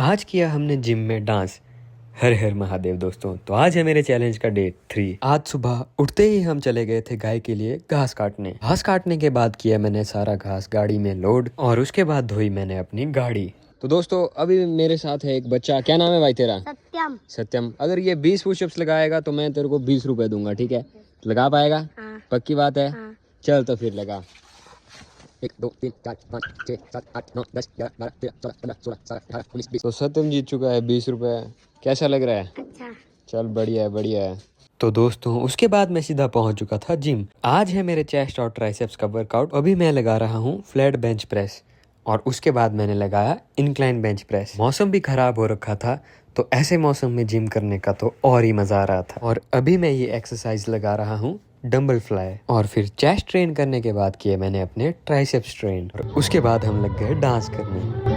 आज किया हमने जिम में डांस। हर हर महादेव दोस्तों। तो आज है मेरे चैलेंज का डे 3। आज सुबह उठते ही हम चले गए थे गाय के लिए घास काटने। घास काटने के बाद किया मैंने सारा घास गाड़ी में लोड और उसके बाद धोई मैंने अपनी गाड़ी। तो दोस्तों अभी मेरे साथ है एक बच्चा। क्या नाम है भाई तेरा? सत्यम। सत्यम। अगर ये 20 पुशअप्स लगाएगा तो मैं तेरे को 20 रुपए दूंगा, ठीक है? लगा पाएगा? हाँ। पक्की बात है? हाँ। चल तो फिर लगा। 1 2 3 4 5 6 7 8 9 10 11 12 13 14 15 16 17 18 19 20। तो सत्यम जीत चुका है 20 रुपए। कैसा लग रहा है? अच्छा। चल बढ़िया है, बढ़िया है। तो दोस्तों उसके बाद मैं सीधा पहुंच चुका था जिम। आज है मेरे चेस्ट और ट्राइसेप्स का वर्कआउट। अभी मैं लगा रहा हूँ फ्लैट बेंच प्रेस और उसके बाद मैंने लगाया इंक्लाइन बेंच प्रेस। मौसम भी खराब हो रखा था तो ऐसे मौसम में जिम करने का तो और ही मजा आ रहा था। और अभी मैं ये एक्सरसाइज लगा रहा हूँ डंबल फ्लाई। और फिर चेस्ट ट्रेन करने के बाद किए मैंने अपने ट्राइसेप्स ट्रेन और उसके बाद हम लग गए डांस करने।